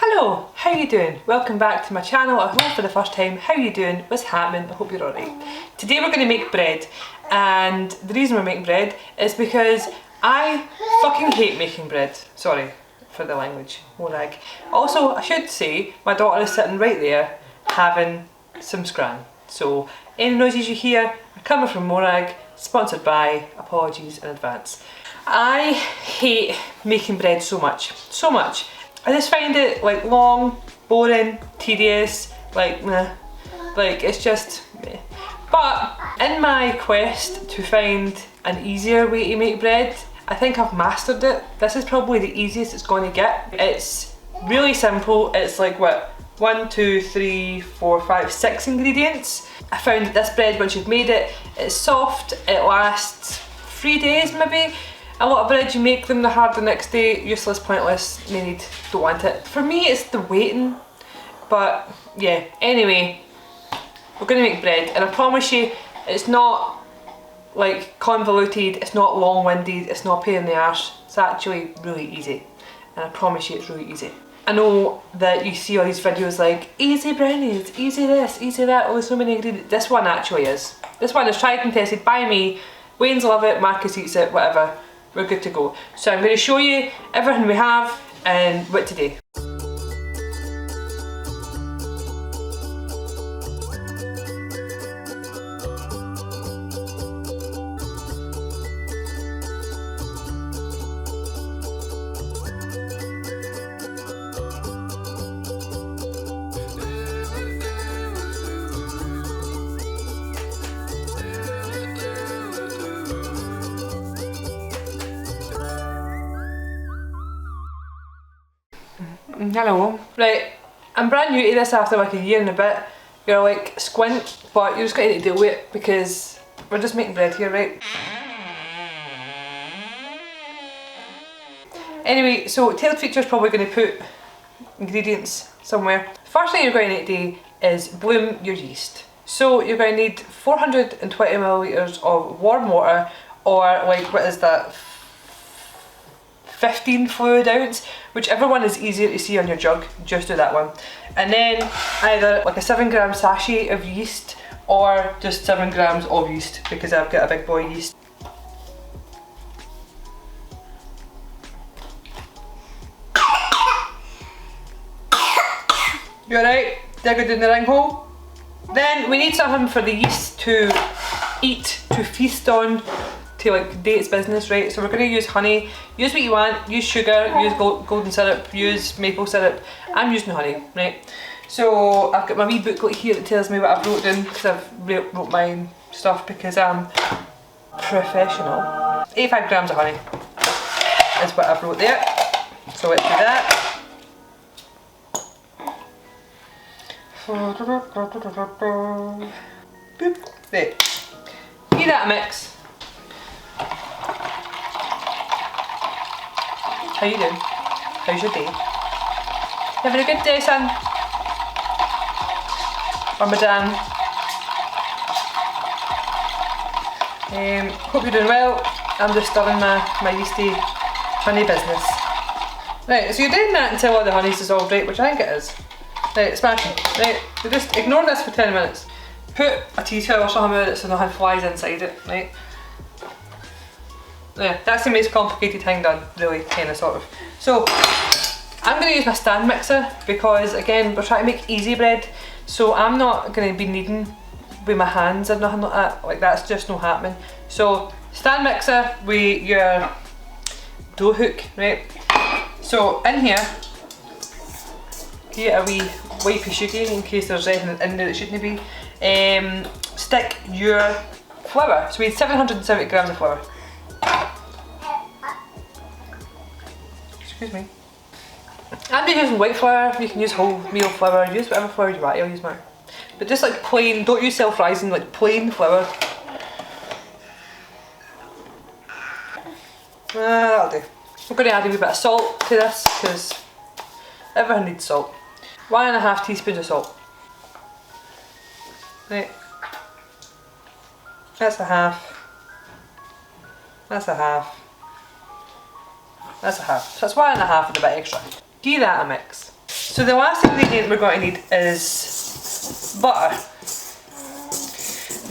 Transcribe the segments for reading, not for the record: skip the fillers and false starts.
Hello, how you doing? Welcome back to my channel. At home for the first time. How you doing? What's happening? I hope you're alright. Today we're going to make bread, and the reason we're making bread is because I fucking hate making bread. Sorry for the language, morag. Also, I should say my daughter is sitting right there having some scran. So any noises you hear are coming from Morag, sponsored by, apologies in advance. I hate making bread so much, so much. I just find it like long, boring, tedious, like meh. Like it's just meh. But in my quest to find an easier way to make bread, I think I've mastered it. This is probably the easiest it's going to get. It's really simple. It's like what? 1, 2, 3, 4, 5, 6 ingredients. I found that this bread, once you've made it, it's soft, it lasts 3 days maybe. A lot of bread, you make them, they're hard the next day, useless, pointless, no need, don't want it. For me, it's the waiting, but yeah. Anyway, we're gonna make bread, and I promise you, it's not like convoluted, it's not long-winded, it's not a pain in the arse. It's actually really easy, and I promise you it's really easy. I know that you see all these videos like, easy brownies, easy this, easy that, oh so many ingredients. This one actually is. This one is tried and tested by me, Wayne's love it, Marcus eats it, whatever. We're good to go. So I'm going to show you everything we have and what to do. Hello. Right, I'm brand new to this after like a year and a bit. You're like squint, but you're just going to need to deal with it because we're just making bread here, right? Anyway, so Tailored Feature's probably going to put ingredients somewhere. First thing you're going to need to do is bloom your yeast. So you're going to need 420 millilitres of warm water, or like, what is that? 15 fluid ounce, whichever one is easier to see on your jug, just do that one. And then either like a 7 gram sachet of yeast or just 7 grams of yeast, because I've got a big boy yeast. You alright? Dig it in the ring hole? Then we need something for the yeast to eat, to feast on, to like do its business, right? So we're going to use honey. Use what you want, use sugar, use golden syrup, use maple syrup. I'm using honey, right? So I've got my wee booklet here that tells me what I've wrote down, because I've wrote my stuff because I'm professional. 85 grams of honey is what I've wrote there. So let's do that. Boop. There. Give that a mix. How you doing? How's your day? You having a good day, son? Or madam? Hope you're doing well. I'm just stirring my yeasty honey business. Right, so you're doing that until all the honey's dissolved, right? Which I think it is. Right, smashing. Right, so just ignore this for 10 minutes. Put a tea towel or something on it so nothing flies inside it, right? Yeah, that's the most complicated thing done, really, kind of, sort of. So, I'm going to use my stand mixer because, again, we're trying to make easy bread, so I'm not going to be kneading with my hands or nothing like that. Like, that's just not happening. So, stand mixer with your dough hook, right? So, in here, get a wee wipey shoogie in case there's anything in there that shouldn't be. Stick your flour. So, we need 770 grams of flour. Excuse me. I'm just using white flour. You can use wholemeal flour, use whatever flour you want. I'll use mine. But just like plain, don't use self-rising, like plain flour. That'll do. We're going to add a wee bit of salt to this because everything needs salt. 1.5 teaspoons of salt. Right. That's a half. That's a half. That's a half. So that's 1.5 and a bit extra. Give that a mix. So the last ingredient we're going to need is butter.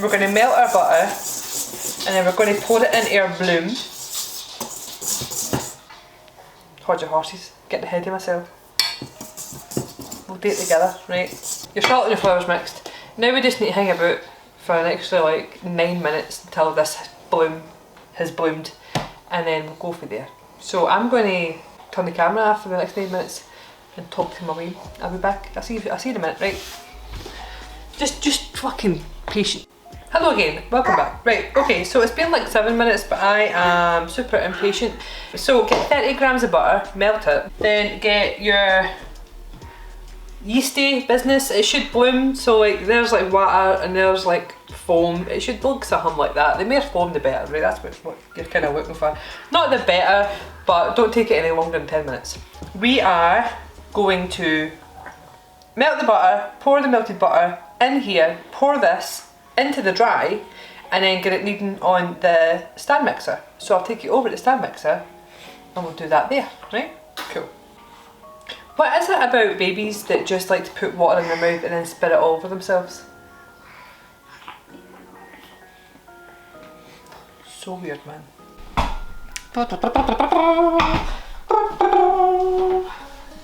We're going to melt our butter and then we're going to pour it into our bloom. Hold your horses, getting ahead of myself. We'll do it together, right? Your salt and your flour's mixed. Now we just need to hang about for an extra like 9 minutes until this bloom has bloomed, and then we'll go from there. So I'm going to turn the camera off for the next 9 minutes and talk to my wee. I'll be back. I'll see you in a minute, right? Just fucking patient. Hello again, welcome back. Right, okay, so it's been like 7 minutes, but I am super impatient. So get 30 grams of butter, melt it, then get your yeasty business. It should bloom, so like there's like water and there's like foam. It should look something like that. The more foam the better, right? That's what you're kind of looking for. Not the better, but don't take it any longer than 10 minutes. We are going to melt the butter, pour the melted butter in here, pour this into the dry, and then get it kneading on the stand mixer. So I'll take you over to the stand mixer and we'll do that there, right? Cool. What is it about babies that just like to put water in their mouth and then spit it all over themselves? So weird, man.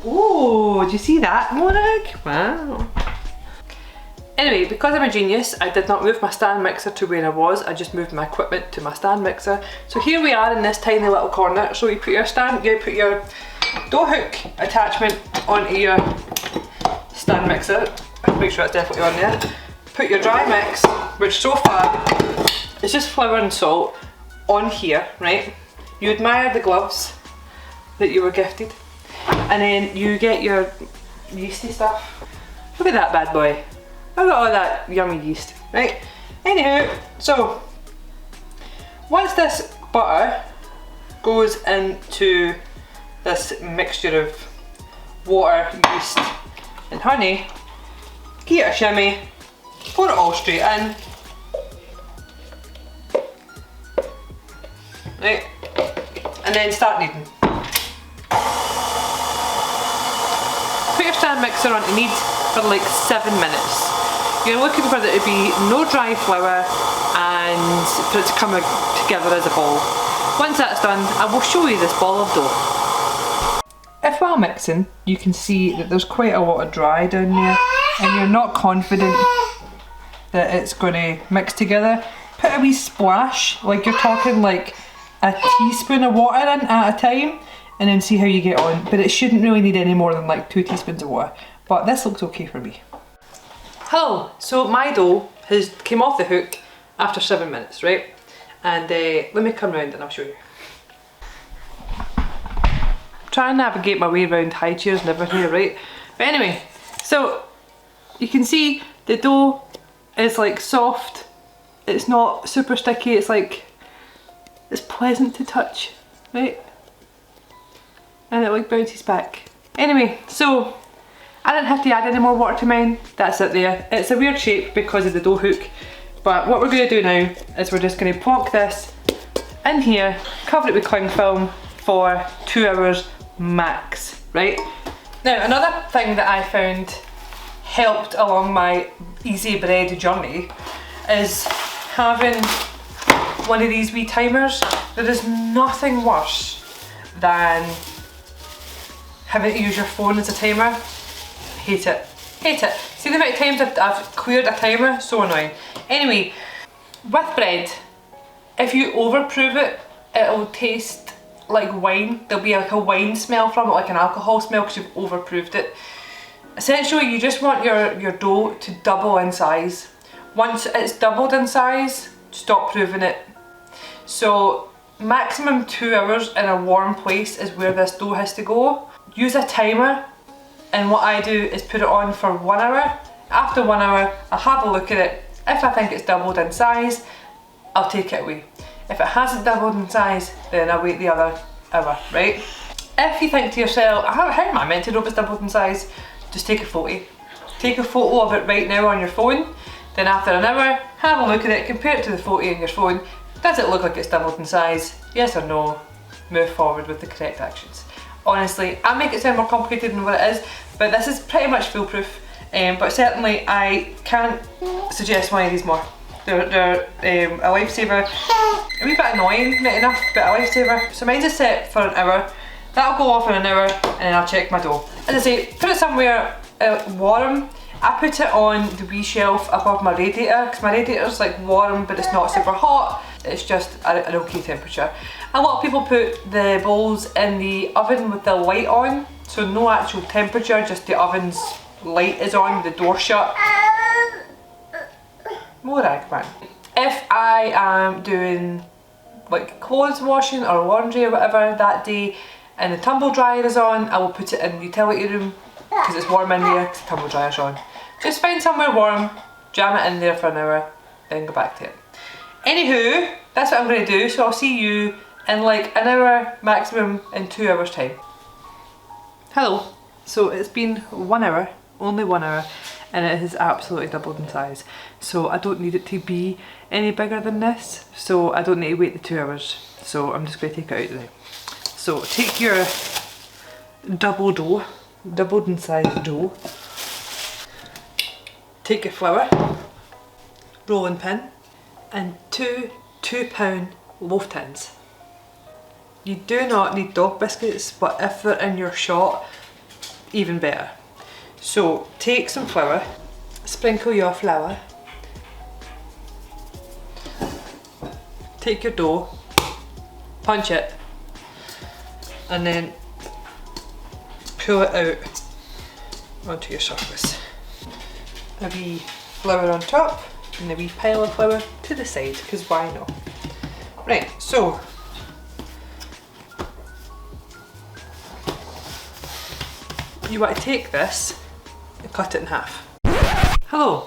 Oh, do you see that, Morag? Wow. Anyway, because I'm a genius, I did not move my stand mixer to where I was, I just moved my equipment to my stand mixer. So here we are in this tiny little corner. So you put your dough hook attachment onto your stand mixer. Make sure it's definitely on there. Put your dry mix, which so far is just flour and salt, on here, right? You admire the gloves that you were gifted, and then you get your yeasty stuff. Look at that bad boy. I got all that yummy yeast, right? Anyhow, so once this butter goes into this mixture of water, yeast and honey, give it a shimmy, pour it all straight in, right? And then start kneading. Put your stand mixer on to knead for like 7 minutes. You're looking for there to be no dry flour and for it to come together as a ball. Once that's done, I will show you this ball of dough. If while mixing, you can see that there's quite a lot of dry down there and you're not confident that it's going to mix together, put a wee splash, like you're talking like a teaspoon of water in at a time, and then see how you get on. But it shouldn't really need any more than like 2 teaspoons of water. But this looks okay for me. Hello, so my dough has came off the hook after 7 minutes, right? And let me come round and I'll show you. Try and navigate my way around high chairs and everything here, right? But anyway, so you can see the dough is like soft. It's not super sticky, it's like, it's pleasant to touch, right? And it like bounces back. Anyway, so I didn't have to add any more water to mine. That's it there. It's a weird shape because of the dough hook. But what we're going to do now is we're just going to plonk this in here, cover it with cling film for 2 hours max, right? Now another thing that I found helped along my easy bread journey is having one of these wee timers. There is nothing worse than having to use your phone as a timer. Hate it. Hate it. See the amount of times I've cleared a timer? So annoying. Anyway, with bread, if you overproof it, it'll taste like wine. There'll be like a wine smell from it, like an alcohol smell because you've overproofed it. Essentially, you just want your dough to double in size. Once it's doubled in size, stop proving it. So maximum 2 hours in a warm place is where this dough has to go. Use a timer, and what I do is put it on for 1 hour. After 1 hour, I'll have a look at it. If I think it's doubled in size, I'll take it away. If it hasn't doubled in size, then I'll wait the other hour, right? If you think to yourself, how am I meant to know if it's doubled in size? Just take a photo. Take a photo of it right now on your phone. Then after an hour, have a look at it, compare it to the photo on your phone. Does it look like it's doubled in size? Yes or no? Move forward with the correct actions. honestly. I make it sound more complicated than what it is, but this is pretty much foolproof. But certainly I can't suggest one of these more. They're a lifesaver. A wee bit annoying, not enough, but a lifesaver. So mine's is set for an hour. That'll go off in an hour and then I'll check my dough. As I say, put it somewhere warm. I put it on the wee shelf above my radiator because my radiator's like warm but it's not super hot. It's just an okay temperature. A lot of people put the bowls in the oven with the light on, so no actual temperature, just the oven's light is on, the door shut. More Ragman. If I am doing like clothes washing or laundry or whatever that day and the tumble dryer is on, I will put it in the utility room because it's warm in there because the tumble dryer's on. Just find somewhere warm, jam it in there for an hour, then go back to it. Anywho, that's what I'm going to do, so I'll see you in like an hour maximum in 2 hours time. Hello. So it's been 1 hour, only 1 hour, and it has absolutely doubled in size. So I don't need it to be any bigger than this, so I don't need to wait the 2 hours. So I'm just going to take it out now. So take your doubled in size dough. Take your flour, rolling pin, and two 2-pound loaf tins. You do not need dog biscuits, but if they're in your shop, even better. So take some flour, sprinkle your flour, take your dough, punch it, and then pull it out onto your surface. A wee flour on top and a wee pile of flour to the side, because why not? Right, so you want to take this and cut it in half. Hello,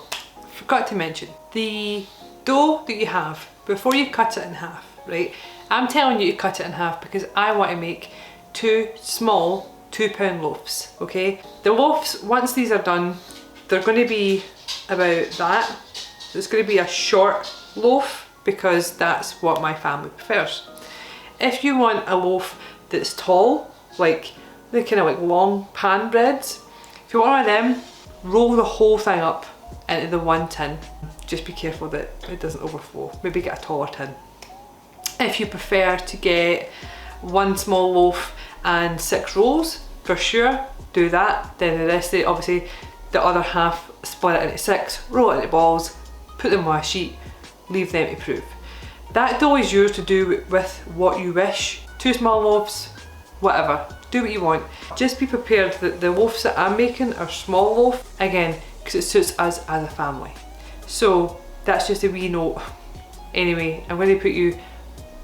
forgot to mention, the dough that you have, before you cut it in half, right? I'm telling you to cut it in half because I want to make 2 small 2-pound loaves, okay? The loaves, once these are done, they're going to be about that. It's going to be a short loaf because that's what my family prefers. If you want a loaf that's tall, like the kind of like long pan breads, if you want one of them, roll the whole thing up into the one tin. Just be careful that it doesn't overflow. Maybe get a taller tin. If you prefer to get 1 small loaf and 6 rolls, for sure, do that. Then the rest of it, obviously, the other half, split it into 6, roll it into balls, put them on a sheet, leave them to proof. That dough is yours to do with what you wish. 2 small loaves, whatever, do what you want. Just be prepared that the loaves that I'm making are small loaf, again, because it suits us as a family. So that's just a wee note. Anyway, I'm going to put you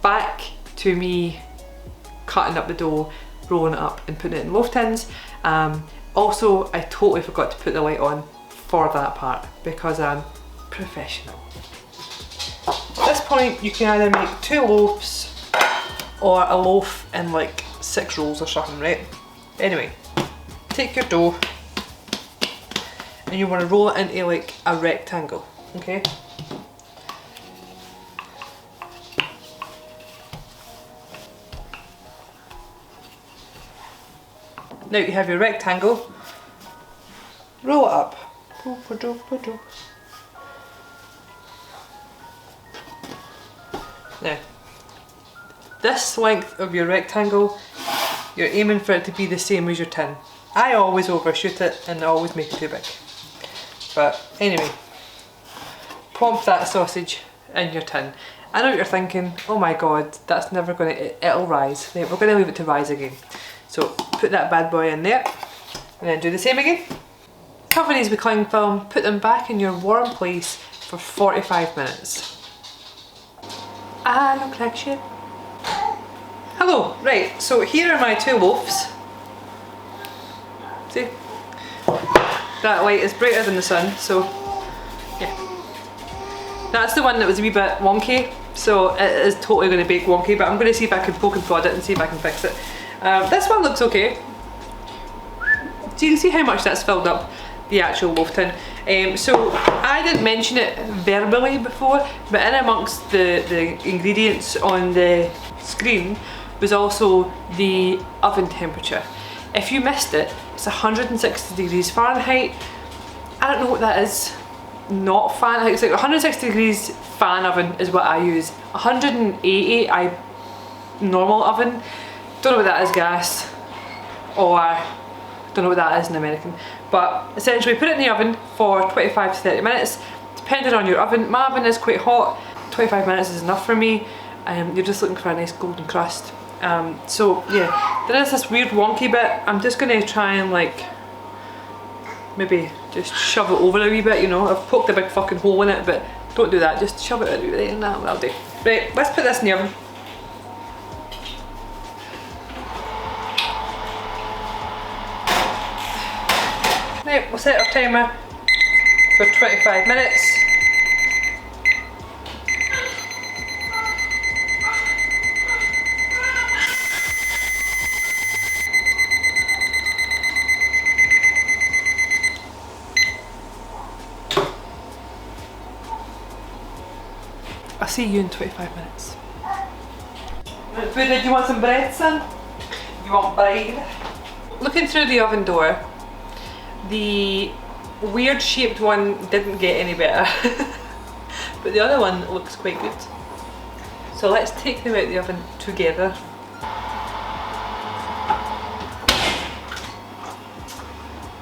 back to me cutting up the dough, rolling it up and putting it in loaf tins. Also, I totally forgot to put the light on for that part because I'm professional. At this point, you can either make 2 loaves or a loaf in like 6 rolls or something, right? Anyway, take your dough and you want to roll it into like a rectangle, okay? Now you have your rectangle, roll it up. Now, this length of your rectangle, you're aiming for it to be the same as your tin. I always overshoot it and I always make it too big. But anyway, plump that sausage in your tin. I know what you're thinking, oh my god, that's never it'll rise. Right, we're gonna leave it to rise again. So put that bad boy in there and then do the same again. Cover these with cling film, put them back in your warm place for 45 minutes. I look like shit. Hello, right, so here are my 2 loaves. See? That light is brighter than the sun, so yeah. That's the one that was a wee bit wonky, so it is totally going to bake wonky, but I'm going to see if I can poke and prod it and see if I can fix it. This one looks okay. So you can see how much that's filled up the actual loaf tin. So I didn't mention it verbally before, but in amongst the ingredients on the screen was also the oven temperature. If you missed it, it's 160 degrees Fahrenheit. I don't know what that is. Not Fahrenheit, it's like 160 degrees fan oven is what I use. 180 normal oven. Don't know what that is gas, or don't know what that is in American. But essentially put it in the oven for 25 to 30 minutes, depending on your oven. My oven is quite hot, 25 minutes is enough for me. You're just looking for a nice golden crust. So yeah, there is this weird wonky bit. I'm just gonna try and like, maybe just shove it over a wee bit, you know. I've poked a big fucking hole in it, but don't do that, just shove it out a wee bit and that'll do. Right, let's put this in the oven. Right, we'll set our timer for 25 minutes. I'll see you in 25 minutes. Buddha, do you want some bread, son? You want bread? Looking through the oven door, the weird shaped one didn't get any better. But the other one looks quite good. So let's take them out of the oven together.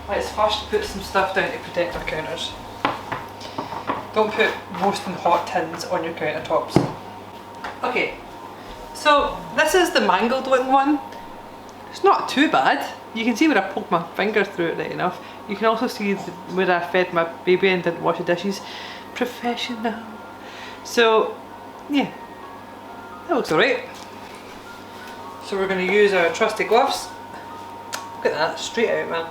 Let's first put some stuff down to protect our counters. Don't put roasting hot tins on your countertops. Okay, so this is the mangled looking one. It's not too bad. You can see where I poked my finger through it right enough. You can also see where I fed my baby and didn't wash the dishes. Professional. So yeah, that looks alright. So we're going to use our trusty gloves. Look at that, straight out, man.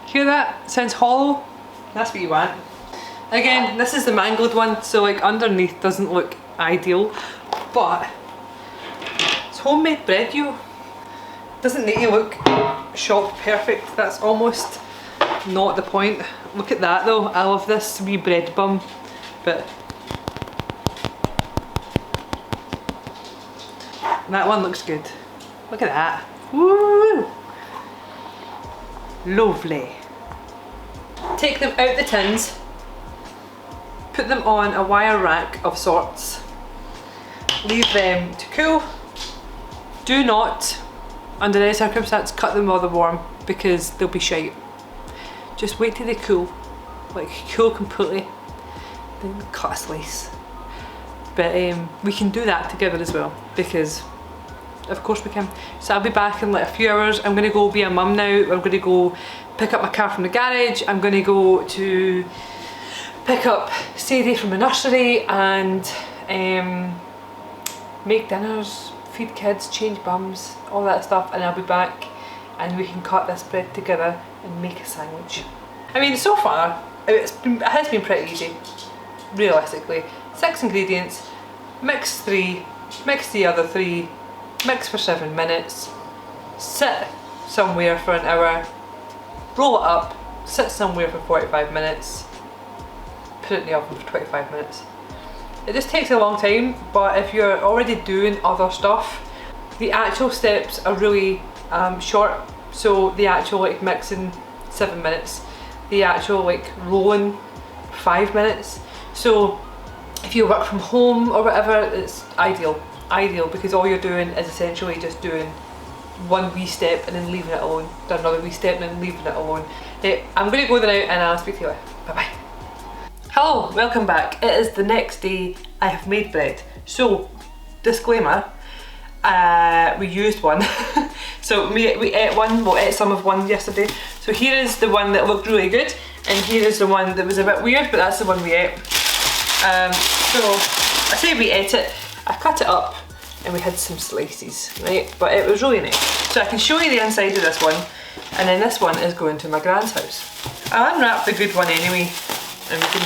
Hear that? Sounds hollow? That's what you want. Again, this is the mangled one, so like underneath doesn't look ideal, but it's homemade bread, you. Doesn't need to look shop perfect. That's almost not the point. Look at that though. I love this wee bread bum, but that one looks good. Look at that. Woo! Lovely. Take them out the tins, put them on a wire rack of sorts, leave them to cool. Do not, under any circumstance, cut them while they're warm because they'll be shite. Just wait till they cool, like cool completely, then cut a slice. But we can do that together as well because of course we can. So I'll be back in like a few hours. I'm going to go be a mum now. I'm going to go pick up my car from the garage. I'm going to go to pick up Sadie from the nursery and make dinners, feed kids, change bums, all that stuff, and I'll be back and we can cut this bread together and make a sandwich. I mean, so far it has been pretty easy, realistically. 6 ingredients, mix 3, mix the other 3, mix for 7 minutes, sit somewhere for an hour, roll it up, sit somewhere for 45 minutes, put it in the oven for 25 minutes. It just takes a long time, but if you're already doing other stuff, the actual steps are really short. So the actual like mixing 7 minutes, the actual like rolling 5 minutes. So if you work from home or whatever, it's ideal because all you're doing is essentially just doing one wee step and then leaving it alone, do another wee step and then leaving it alone. I'm going to go there now and I'll speak to you later. Bye bye. Hello, welcome back. It is the next day. I have made bread. So, disclaimer, we used one. So we ate one, we ate some of one yesterday. So here is the one that looked really good and here is the one that was a bit weird, but that's the one we ate. So I say we ate it, I cut it up and we had some slices, right? But it was really nice. So I can show you the inside of this one, and then this one is going to my grand's house. I'll unwrap the good one anyway and we can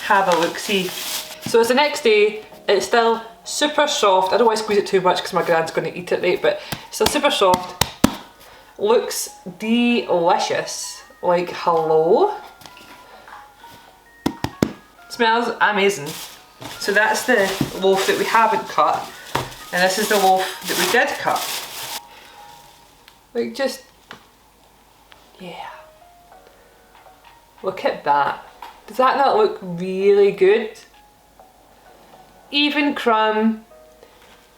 have a look-see. So it's the next day, it's still super soft. I don't want to squeeze it too much because my gran's going to eat it, right? But it's still super soft. Looks delicious. Like, hello? Smells amazing. So that's the loaf that we haven't cut, and this is the loaf that we did cut. Like, just, yeah. Look at that. Does that not look really good? Even crumb.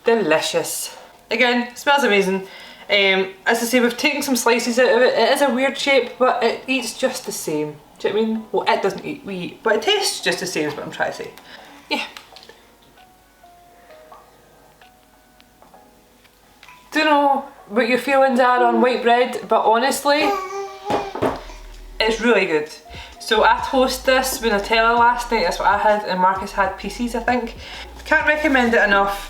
Delicious. Again, smells amazing. As I say, we've taken some slices out of it. It is a weird shape, but it eats just the same. Do you know what I mean? Well, it doesn't eat, we eat, but it tastes just the same is what I'm trying to say. Yeah. Don't know what your feelings are on white bread, but honestly, it's really good. So I toasted this with Nutella last night, that's what I had, and Marcus had pieces, I think. Can't recommend it enough.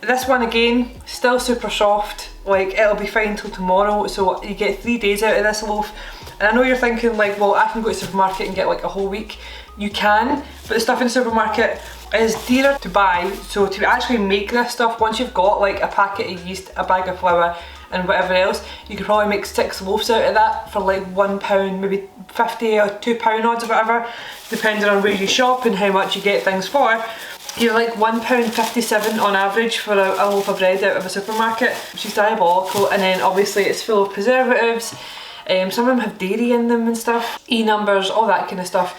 This one again, still super soft, like it'll be fine till tomorrow, so you get 3 days out of this loaf. And I know you're thinking like, well, I can go to the supermarket and get like a whole week. You can, but the stuff in the supermarket is dearer to buy, so to actually make this stuff, once you've got like a packet of yeast, a bag of flour and whatever else, you could probably make 6 loaves out of that for like £1, maybe 50 or £2 odds or whatever, depending on where you shop and how much you get things for. You're like £1.57 on average for a loaf of bread out of a supermarket, which is diabolical. And then obviously it's full of preservatives, some of them have dairy in them and stuff, E numbers, all that kind of stuff.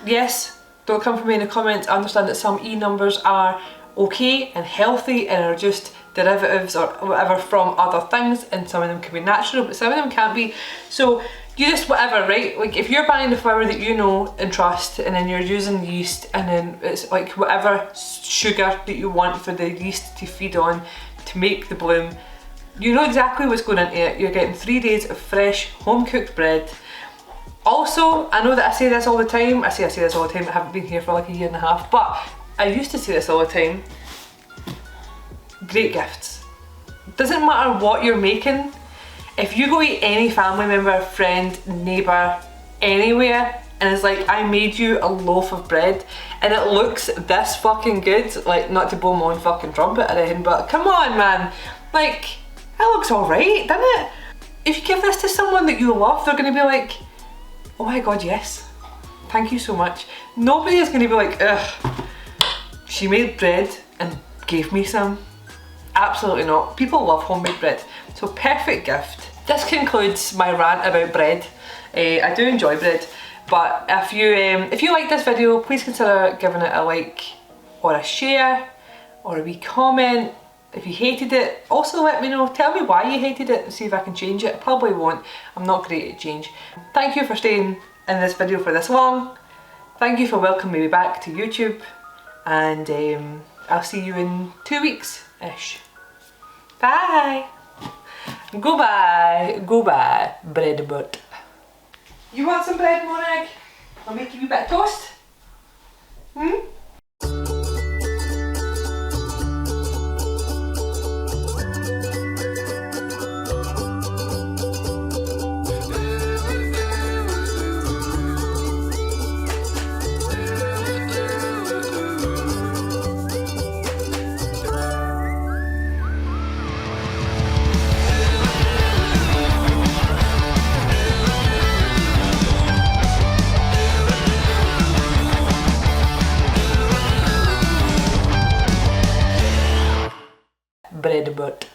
Yes, don't come for me in the comments, I understand that some E numbers are okay and healthy and are just derivatives or whatever from other things, and some of them can be natural but some of them can't be. So you just whatever, right? Like if you're buying the flour that you know and trust, and then you're using yeast, and then it's like whatever sugar that you want for the yeast to feed on to make the bloom, you know exactly what's going into it. You're getting 3 days of fresh home cooked bread. Also, I know that I say this all the time, I say this all the time, I haven't been here for like a year and a half, but I used to say this all the time. Great gifts. Doesn't matter what you're making. If you go eat any family member, friend, neighbour, anywhere, and it's like, I made you a loaf of bread and it looks this fucking good, like, not to blow my own fucking trumpet or anything, but come on man, like, it looks alright, doesn't it? If you give this to someone that you love, they're gonna be like, oh my god, yes, thank you so much. Nobody is gonna be like, ugh, she made bread and gave me some. Absolutely not. People love homemade bread. So perfect gift. This concludes my rant about bread. I do enjoy bread, but if you like this video, please consider giving it a like or a share or a wee comment. If you hated it, also let me know. Tell me why you hated it and see if I can change it. I probably won't. I'm not great at change. Thank you for staying in this video for this long. Thank you for welcoming me back to YouTube, and I'll see you in 2 weeks-ish. Bye! Goodbye, goodbye, bread butt. You want some bread, Monag? I'll make you a bit of toast. Hmm? Bread butt.